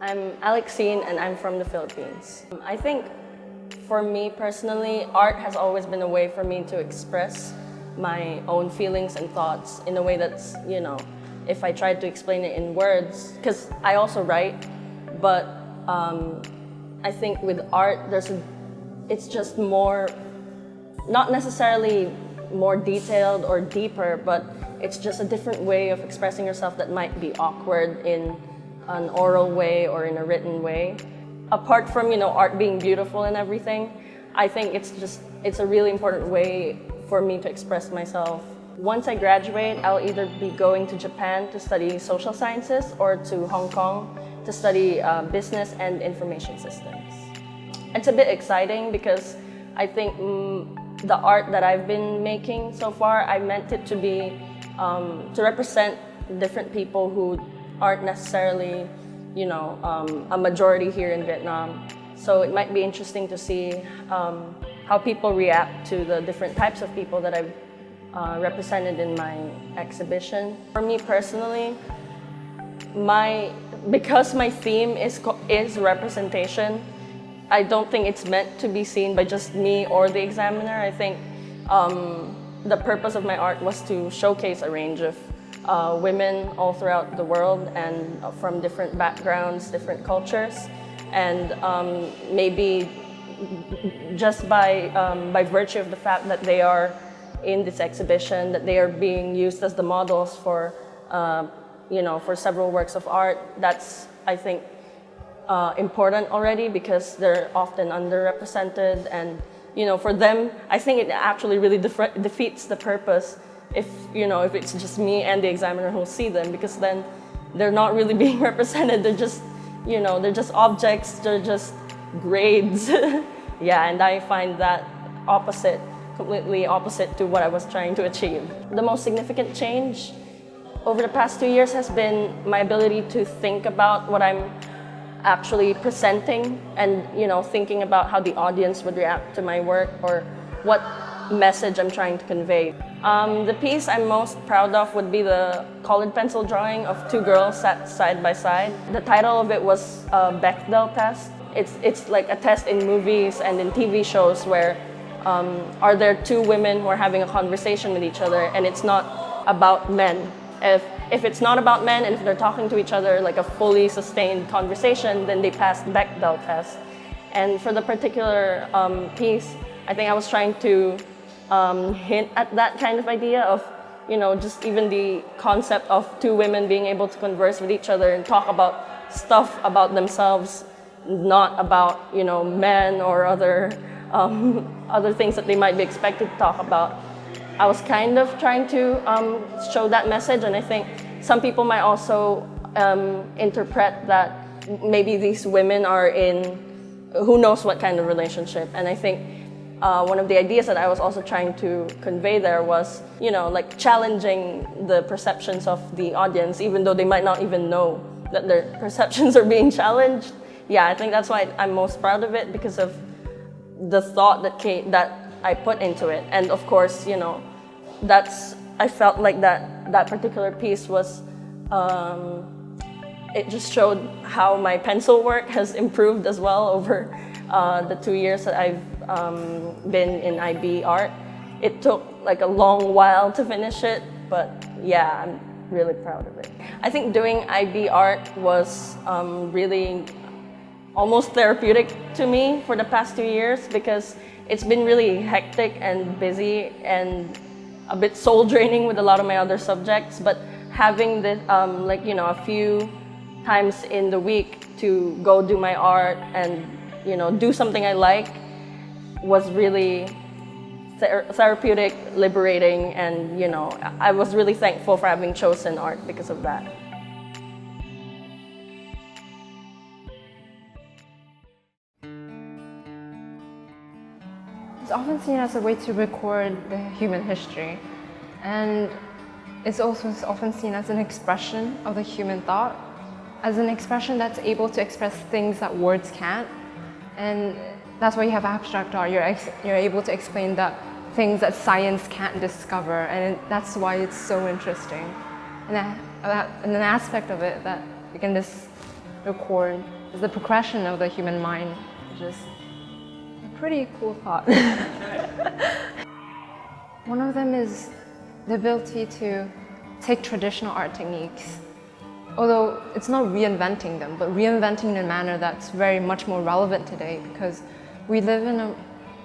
I'm Alexine and I'm from the Philippines. I think for me personally, art has always been a way for me to express my own feelings and thoughts in a way that's, if I tried to explain it in words, because I also write, but I think with art, it's just more, not necessarily more detailed or deeper, but it's just a different way of expressing yourself that might be awkward in an oral way or in a written way. Apart from, art being beautiful and everything, I think it's a really important way for me to express myself. Once I graduate, I'll either be going to Japan to study social sciences or to Hong Kong to study business and information systems. It's a bit exciting because I think the art that I've been making so far, I meant it to be, to represent different people who aren't necessarily, a majority here in Vietnam. So it might be interesting to see how people react to the different types of people that I've represented in my exhibition. For me personally, because my theme is representation, I don't think it's meant to be seen by just me or the examiner. I think the purpose of my art was to showcase a range of women all throughout the world and from different backgrounds, different cultures, and maybe just by virtue of the fact that they are in this exhibition, that they are being used as the models for for several works of art. That's, I think, important already because they're often underrepresented, and for them, I think it actually really defeats the purpose if it's just me and the examiner who'll see them, because then they're not really being represented. They're just they're just objects, they're just grades. Yeah, and I find that completely opposite to what I was trying to achieve. The most significant change over the past 2 years has been my ability to think about what I'm actually presenting and thinking about how the audience would react to my work or what message I'm trying to convey. The piece I'm most proud of would be the colored pencil drawing of two girls sat side by side. The title of it was Bechdel test. It's like a test in movies and in TV shows where are there two women who are having a conversation with each other, and it's not about men. If it's not about men and if they're talking to each other like a fully sustained conversation, then they pass Bechdel test. And for the particular piece, I think I was trying to hint at that kind of idea of, just even the concept of two women being able to converse with each other and talk about stuff about themselves, not about, men or other things that they might be expected to talk about. I was kind of trying to show that message, and I think some people might also interpret that maybe these women are in who knows what kind of relationship. And I think one of the ideas that I was also trying to convey there was, like challenging the perceptions of the audience, even though they might not even know that their perceptions are being challenged. Yeah, I think that's why I'm most proud of it, because of the thought that I put into it. And of course, I felt like that particular piece was, it just showed how my pencil work has improved as well over the 2 years that I've been in IB art. It took like a long while to finish it, but yeah, I'm really proud of it. I think doing IB art was really almost therapeutic to me for the past 2 years, because it's been really hectic and busy and a bit soul draining with a lot of my other subjects. But having this, a few times in the week to go do my art and, do something I like was really therapeutic, liberating, and, I was really thankful for having chosen art because of that. It's often seen as a way to record the human history, and it's also often seen as an expression of the human thought, as an expression that's able to express things that words can't. And that's why you have abstract art. You're able to explain the things that science can't discover, and that's why it's so interesting. And an aspect of it that you can just record is the progression of the human mind, which is a pretty cool thought. One of them is the ability to take traditional art techniques, although it's not reinventing them, but reinventing in a manner that's very much more relevant today, because we live in a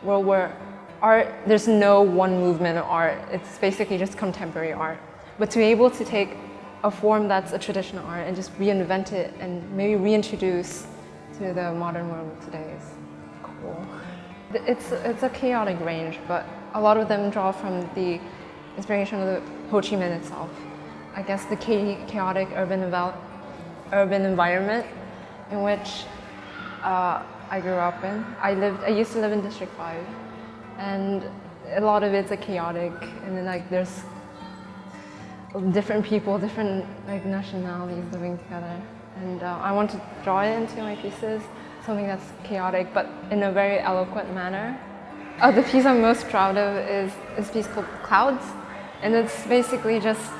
world where art, there's no one movement of art, it's basically just contemporary art. But to be able to take a form that's a traditional art and just reinvent it and maybe reintroduce to the modern world today is cool. It's a chaotic range, but a lot of them draw from the inspiration of the Ho Chi Minh itself. I guess the chaotic urban environment in which I grew up in. I used to live in District 5, and a lot of it's chaotic, and then like there's different people, different like nationalities living together. And I want to draw it into my pieces, something that's chaotic but in a very eloquent manner. The piece I'm most proud of is this piece called Clouds, and it's basically just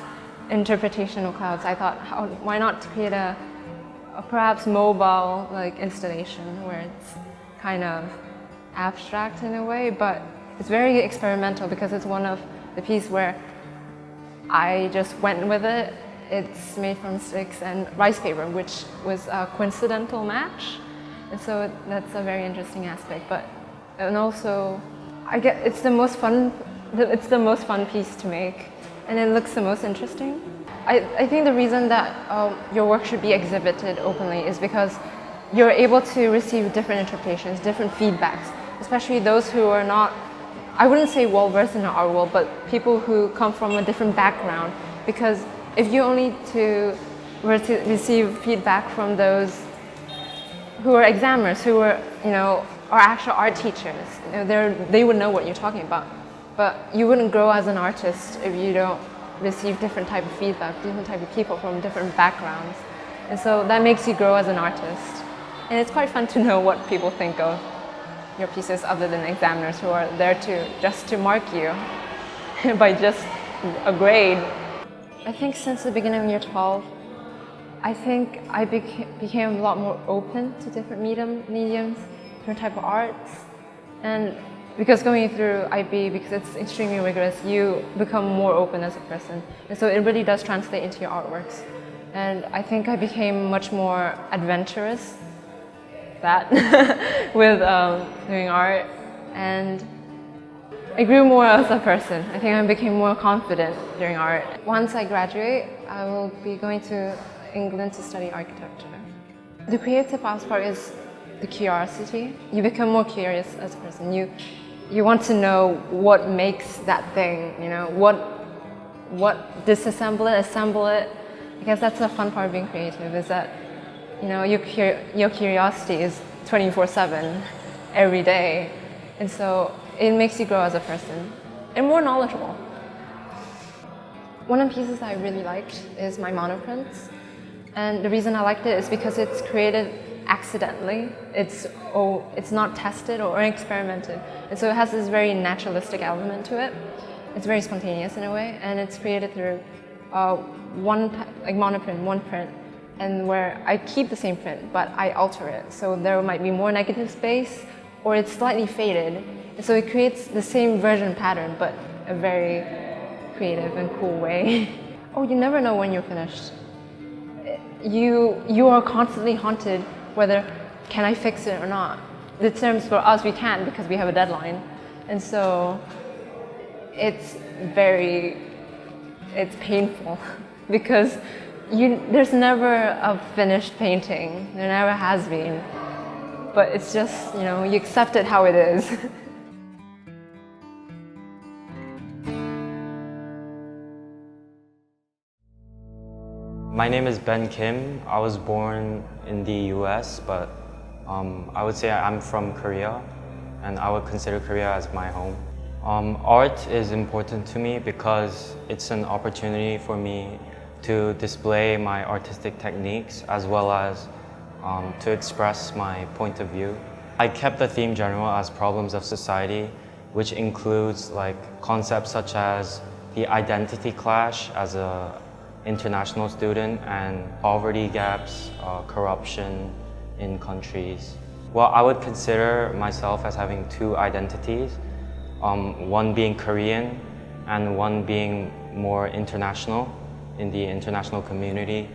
interpretation of clouds. I thought, why not create a perhaps mobile like installation where it's kind of abstract in a way, but it's very experimental because it's one of the pieces where I just went with it. It's made from sticks and rice paper, which was a coincidental match, and so that's a very interesting aspect. And also, it's the most fun piece to make, and it looks the most interesting. I think the reason that your work should be exhibited openly is because you're able to receive different interpretations, different feedbacks, especially those who are not, I wouldn't say well-versed in the art world, but people who come from a different background. Because if you only were to receive feedback from those who are examiners, who are, are actual art teachers, they would know what you're talking about. But you wouldn't grow as an artist if you don't receive different type of feedback, different type of people from different backgrounds. And so that makes you grow as an artist. And it's quite fun to know what people think of your pieces other than examiners who are there just to mark you by just a grade. I think since the beginning of year 12, I think I became a lot more open to different mediums, different type of arts. And because going through IB, because it's extremely rigorous, you become more open as a person. And so it really does translate into your artworks. And I think I became much more adventurous with doing art. And I grew more as a person. I think I became more confident during art. Once I graduate, I will be going to England to study architecture. The creative aspect is the curiosity. You become more curious as a person. You want to know what makes that thing, what disassemble it, assemble it. I guess that's the fun part of being creative, is that your curiosity is 24/7 every day. And so it makes you grow as a person and more knowledgeable. One of the pieces I really liked is my monoprints. And the reason I liked it is because it's created accidentally. It's not tested or experimented. And so it has this very naturalistic element to it. It's very spontaneous in a way, and it's created through monoprint, one print, and where I keep the same print, but I alter it. So there might be more negative space, or it's slightly faded. And so it creates the same version pattern, but a very creative and cool way. Oh, you never know when you're finished. You are constantly haunted whether can I fix it or not. The terms for us, we can't because we have a deadline. And so it's painful because there's never a finished painting. There never has been. But it's just, you accept it how it is. My name is Ben Kim. I was born in the US, but I would say I'm from Korea, and I would consider Korea as my home. Art is important to me because it's an opportunity for me to display my artistic techniques as well as to express my point of view. I kept the theme general as problems of society, which includes concepts such as the identity clash as a international student and poverty gaps, corruption in countries. Well, I would consider myself as having two identities, one being Korean and one being more international in the international community,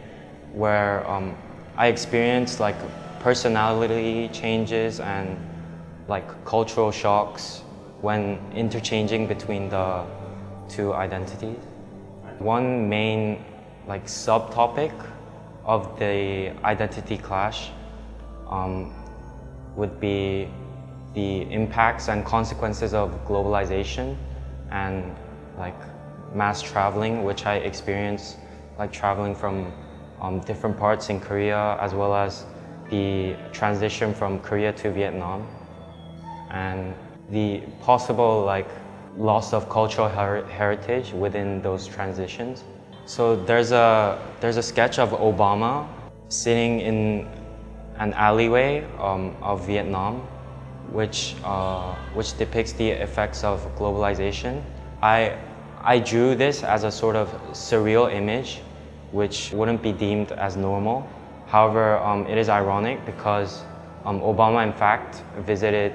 where I experienced like personality changes and like cultural shocks when interchanging between the two identities. One main like subtopic of the identity clash would be the impacts and consequences of globalization and like mass traveling, which I experienced like traveling from different parts in Korea, as well as the transition from Korea to Vietnam, and the possible like loss of cultural heritage within those transitions. So there's a sketch of Obama sitting in an alleyway of Vietnam, which depicts the effects of globalization. I drew this as a sort of surreal image, which wouldn't be deemed as normal. However, it is ironic because Obama, in fact, visited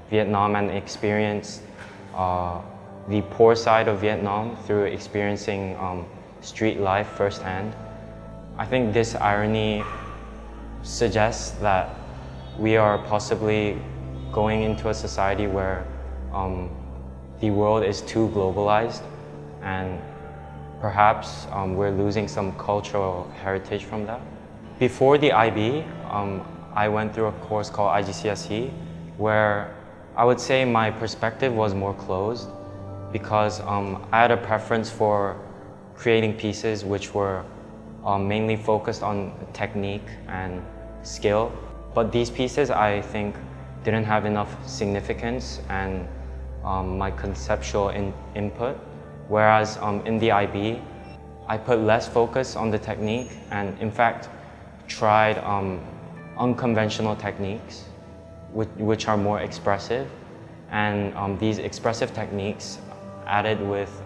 Vietnam and experienced the poor side of Vietnam through experiencing street life firsthand. I think this irony suggests that we are possibly going into a society where the world is too globalized, and perhaps we're losing some cultural heritage from that. Before the IB, I went through a course called IGCSE, where I would say my perspective was more closed because I had a preference for creating pieces which were mainly focused on technique and skill. But these pieces, I think, didn't have enough significance and my conceptual input. Whereas in the IB, I put less focus on the technique and in fact tried unconventional techniques which are more expressive. And these expressive techniques added with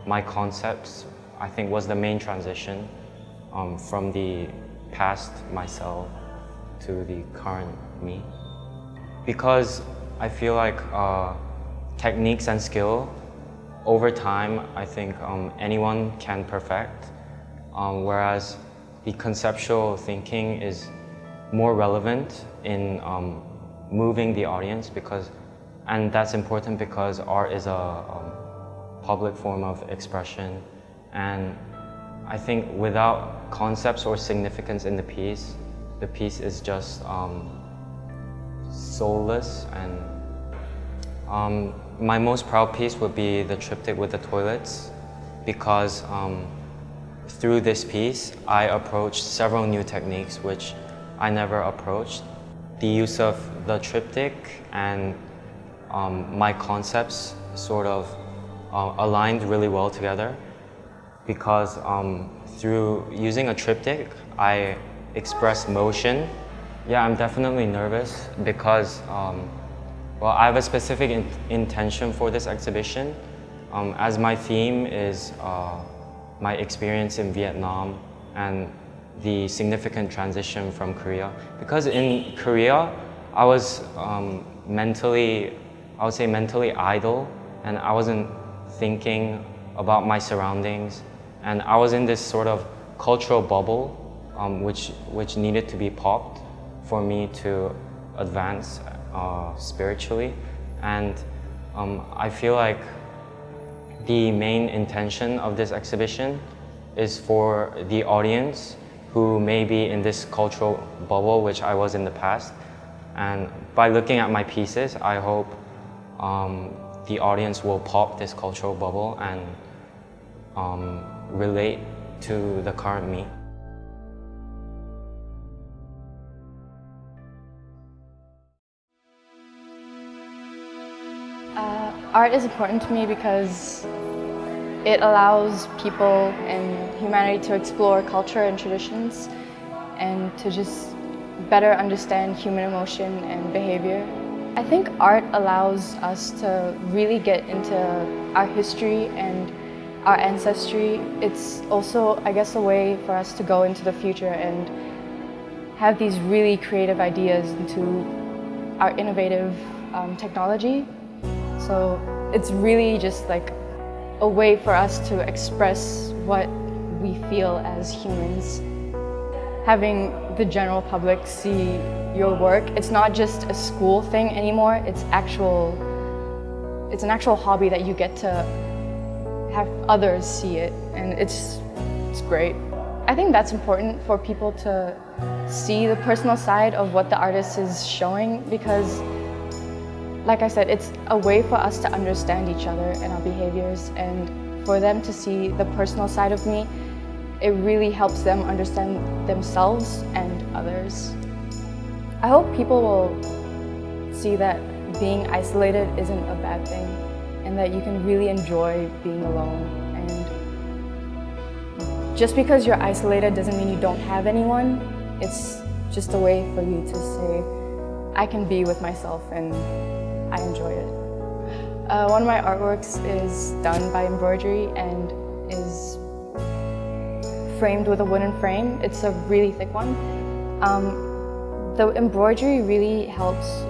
my concepts, I think was the main transition from the past myself to the current me. Because I feel like techniques and skill, over time, I think anyone can perfect, whereas the conceptual thinking is more relevant in moving the audience and that's important because art is a public form of expression, and I think without concepts or significance in the piece is just soulless. And my most proud piece would be the triptych with the toilets, because through this piece I approached several new techniques which I never approached. The use of the triptych and my concepts sort of aligned really well together, because through using a triptych I express motion. Yeah, I'm definitely nervous because well, I have a specific intention for this exhibition, as my theme is my experience in Vietnam and the significant transition from Korea. Because in Korea, I was mentally idle, and I wasn't thinking about my surroundings, and I was in this sort of cultural bubble which needed to be popped for me to advance spiritually. And I feel like the main intention of this exhibition is for the audience who may be in this cultural bubble which I was in the past. And by looking at my pieces, I hope the audience will pop this cultural bubble and relate to the current me. Art is important to me because it allows people and humanity to explore culture and traditions and to just better understand human emotion and behavior. I think art allows us to really get into our history and our ancestry, it's also, I guess, a way for us to go into the future and have these really creative ideas into our innovative technology. So it's really just like a way for us to express what we feel as humans. Having the general public see your work, it's not just a school thing anymore, it's an actual hobby that you get to have others see it, and it's great. I think that's important for people to see the personal side of what the artist is showing, because like I said, it's a way for us to understand each other and our behaviors, and for them to see the personal side of me, it really helps them understand themselves and others. I hope people will see that being isolated isn't a bad thing, and that you can really enjoy being alone. And just because you're isolated doesn't mean you don't have anyone. It's just a way for you to say, I can be with myself and I enjoy it. One of my artworks is done by embroidery and is framed with a wooden frame. It's a really thick one. The embroidery really helps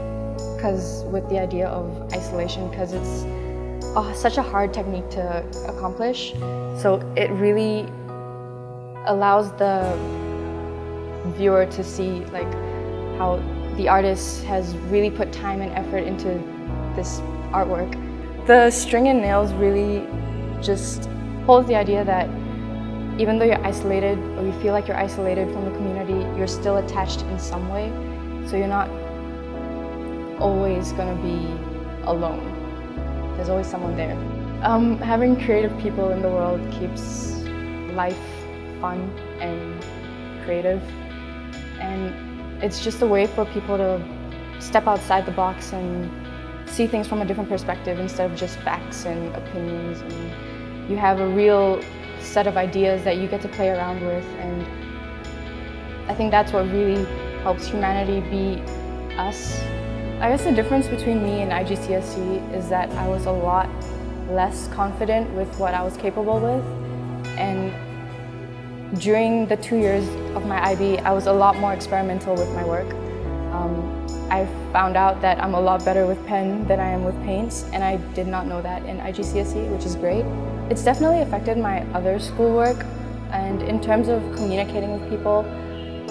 with the idea of isolation, because it's such a hard technique to accomplish. So it really allows the viewer to see like how the artist has really put time and effort into this artwork. The string and nails really just hold the idea that even though you're isolated, or you feel like you're isolated from the community, you're still attached in some way. So you're not always gonna be alone. There's always someone there. Having creative people in the world keeps life fun and creative. And it's just a way for people to step outside the box and see things from a different perspective instead of just facts and opinions. And you have a real set of ideas that you get to play around with, and I think that's what really helps humanity be us. I guess the difference between me and IGCSE is that I was a lot less confident with what I was capable with, and during the 2 years of my IB, I was a lot more experimental with my work. I found out that I'm a lot better with pen than I am with paints, and I did not know that in IGCSE, which is great. It's definitely affected my other schoolwork, and in terms of communicating with people,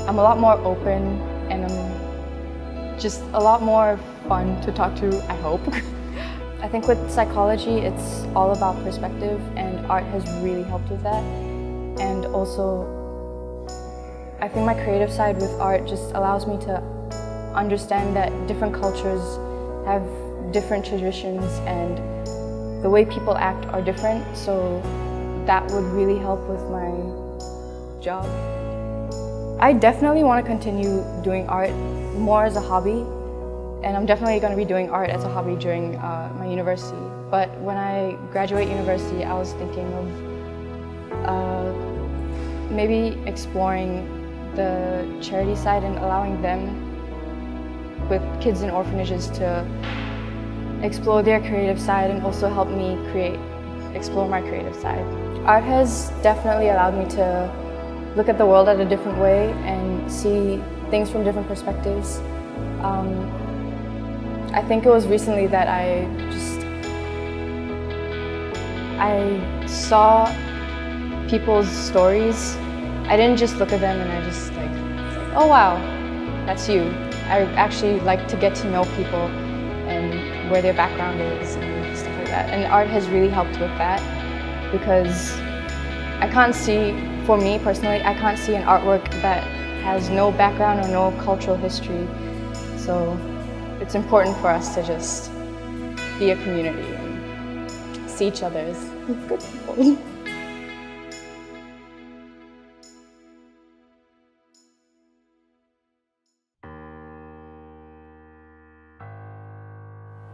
I'm a lot more open, and I'm just a lot more fun to talk to, I hope. I think with psychology, it's all about perspective, and art has really helped with that. And also, I think my creative side with art just allows me to understand that different cultures have different traditions and the way people act are different, so that would really help with my job. I definitely want to continue doing art more as a hobby, and I'm definitely going to be doing art as a hobby during my university. But when I graduate university, I was thinking of maybe exploring the charity side and allowing them with kids in orphanages to explore their creative side and also help me explore my creative side. Art has definitely allowed me to look at the world at a different way and see things from different perspectives. I think it was recently that I saw people's stories. I didn't just look at them and I just like, oh wow, that's you. I actually like to get to know people and where their background is and stuff like that. And art has really helped with that, because I can't see, for me personally, I can't see an artwork that has no background or no cultural history. So it's important for us to just be a community and see each other as good people.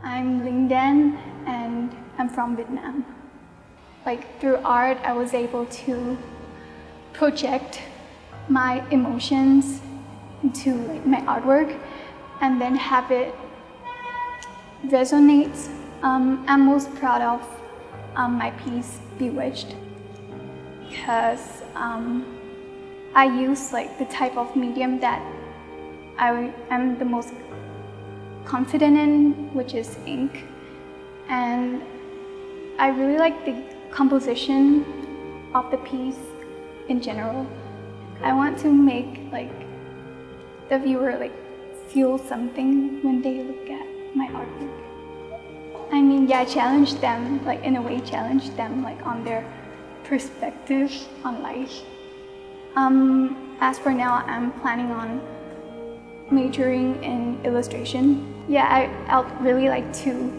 I'm Linh Dan and I'm from Vietnam. Through art, I was able to project my emotions into my artwork and then have it resonate. I'm most proud of my piece Bewitched, because I use like the type of medium that I am the most confident in, which is ink, and I really like the composition of the piece in general. I want to make like the viewer like feel something when they look at my artwork. I mean, yeah, challenge them, like in a way challenge them like on their perspective on life. As for now, I'm planning on majoring in illustration. Yeah, I'd really like to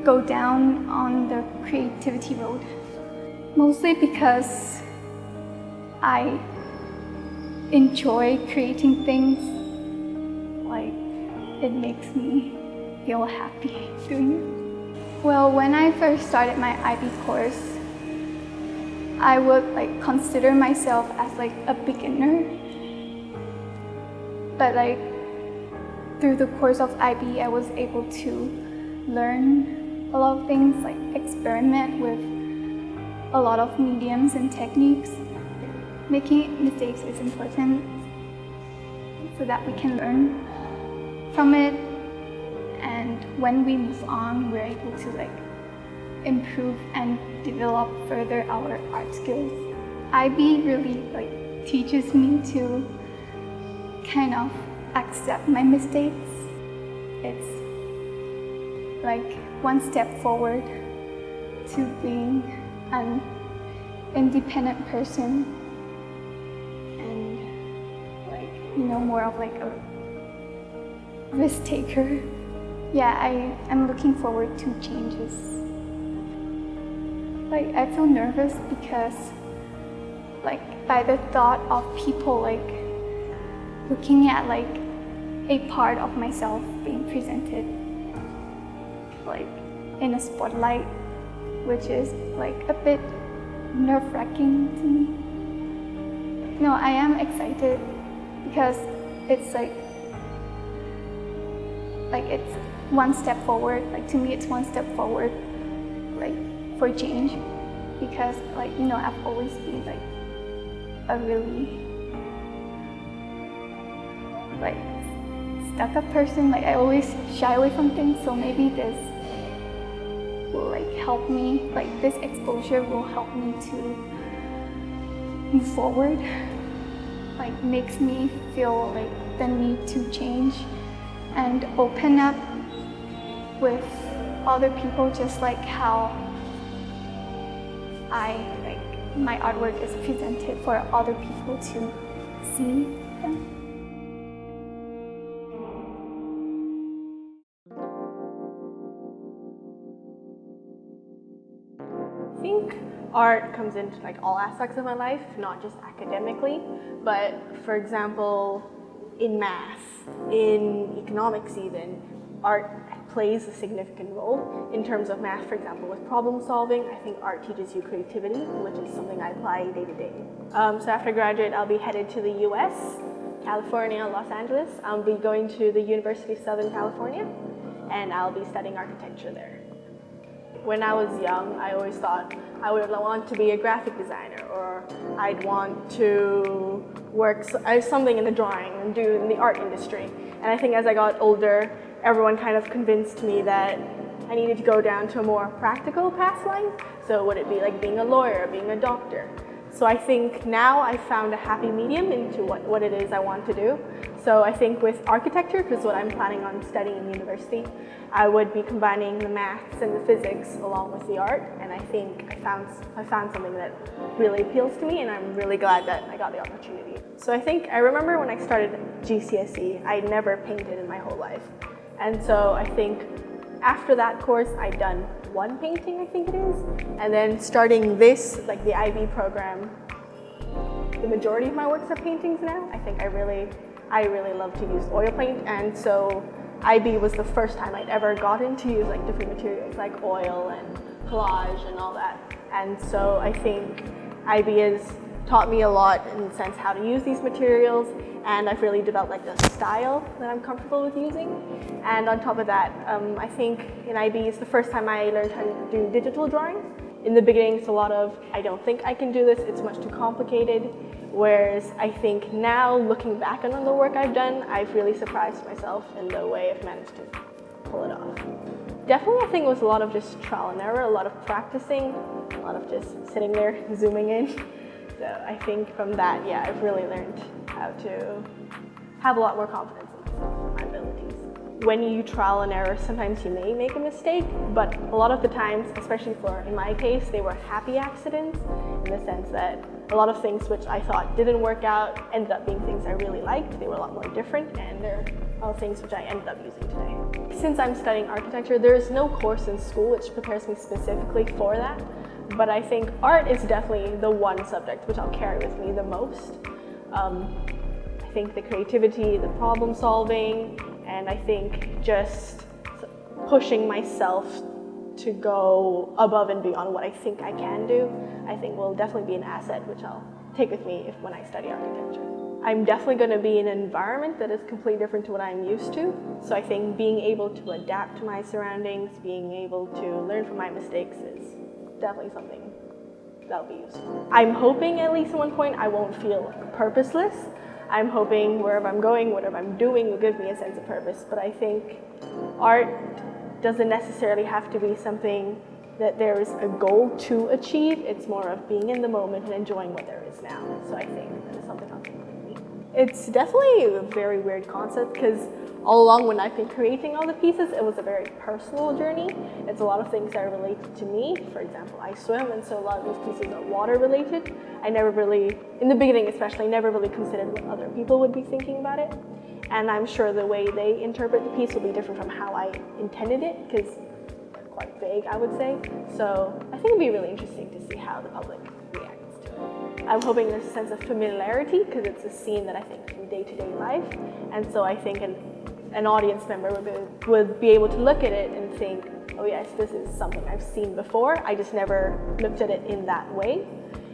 go down on the creativity road, mostly because I enjoy creating things. Like, it makes me feel happy doing it. Well, when I first started my IB course, I would like consider myself as like a beginner. But like through the course of IB, I was able to learn a lot of things, like experiment with a lot of mediums and techniques. Making mistakes is important so that we can learn from it, and when we move on, we're able to like improve and develop further our art skills. IB really like teaches me to kind of accept my mistakes. It's like one step forward to being an independent person and like, you know, more of like a risk taker. Yeah, I am looking forward to changes. Like, I feel nervous because like by the thought of people like looking at like a part of myself being presented like in a spotlight, which is like a bit nerve-wracking to me. No, I am excited because it's like it's one step forward. Like, to me, it's one step forward, like for change, because like, you know, I've always been like a really like stuck-up person. Like, I always shy away from things, so maybe this will like help me, like this exposure will help me to move forward. Like, makes me feel like the need to change and open up with other people, just like how my artwork is presented for other people to see them. I think art comes into like all aspects of my life, not just academically, but for example, in math, in economics even, art plays a significant role. In terms of math, for example, with problem solving, I think art teaches you creativity, which is something I apply day to day. So after I graduate, I'll be headed to the US, California, Los Angeles. I'll be going to the University of Southern California, and I'll be studying architecture there. When I was young, I always thought I would want to be a graphic designer, or I'd want to work something in the drawing and do in the art industry. And I think as I got older, everyone kind of convinced me that I needed to go down to a more practical path line. So would it be like being a lawyer, being a doctor? So I think now I found a happy medium into what it is I want to do. So I think with architecture, because what I'm planning on studying in university, I would be combining the maths and the physics along with the art. And I think I found something that really appeals to me, and I'm really glad that I got the opportunity. So I remember when I started GCSE, I never painted in my whole life. And so I think after that course, I'd done one painting, I think it is. And then starting this, like the IB program, the majority of my works are paintings now. I think I really love to use oil paint. And so IB was the first time I'd ever gotten to use like different materials like oil and collage and all that. And so I think IB has taught me a lot in the sense how to use these materials, and I've really developed like a style that I'm comfortable with using. And on top of that, I think in IB it's the first time I learned how to do digital drawing. In the beginning, it's a lot of, I don't think I can do this, it's much too complicated. Whereas I think now, looking back on the work I've done, I've really surprised myself in the way I've managed to pull it off. Definitely, I think it was a lot of just trial and error, a lot of practicing, a lot of just sitting there, zooming in. So I think from that, yeah, I've really learned how to have a lot more confidence in my abilities. When you trial and error, sometimes you may make a mistake, but a lot of the times, especially in my case, they were happy accidents in the sense that a lot of things which I thought didn't work out ended up being things I really liked. They were a lot more different, and they're all things which I ended up using today. Since I'm studying architecture, there is no course in school which prepares me specifically for that, but I think art is definitely the one subject which I'll carry with me the most. I think the creativity, the problem solving, and I think just pushing myself to go above and beyond what I think I can do, I think will definitely be an asset which I'll take with me when I study architecture. I'm definitely going to be in an environment that is completely different to what I'm used to. So I think being able to adapt to my surroundings, being able to learn from my mistakes is definitely something that'll be useful. I'm hoping at least at one point I won't feel purposeless. I'm hoping wherever I'm going, whatever I'm doing will give me a sense of purpose. But I think art doesn't necessarily have to be something that there is a goal to achieve. It's more of being in the moment and enjoying what there is now. So I think that is something I'll take with me. It's definitely a very weird concept because all along when I've been creating all the pieces, it was a very personal journey. It's a lot of things that are related to me. For example, I swim, and so a lot of these pieces are water related. I never really, in the beginning especially, never really considered what other people would be thinking about it. And I'm sure the way they interpret the piece will be different from how I intended it, because they're quite vague, I would say. So I think it'd be really interesting to see how the public reacts to it. I'm hoping there's a sense of familiarity, because it's a scene that I think from day-to-day life. And so I think an audience member would be able to look at it and think, oh yes, this is something I've seen before. I just never looked at it in that way.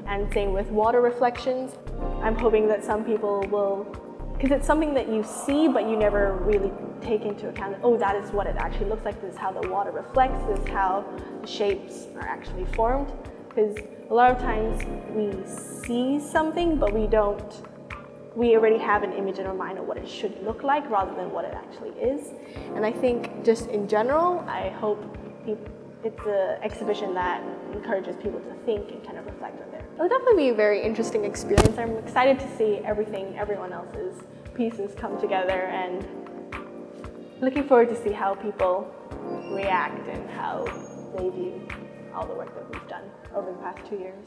And same with water reflections. I'm hoping that some people will, because it's something that you see, but you never really take into account, oh, that is what it actually looks like. This is how the water reflects. This is how the shapes are actually formed. Because a lot of times we see something, but we already have an image in our mind of what it should look like rather than what it actually is. And I think just in general, I hope it's an exhibition that encourages people to think and kind of reflect on there. It'll definitely be a very interesting experience. I'm excited to see everyone else's pieces come together, and looking forward to see how people react and how they view all the work that we've done over the past 2 years.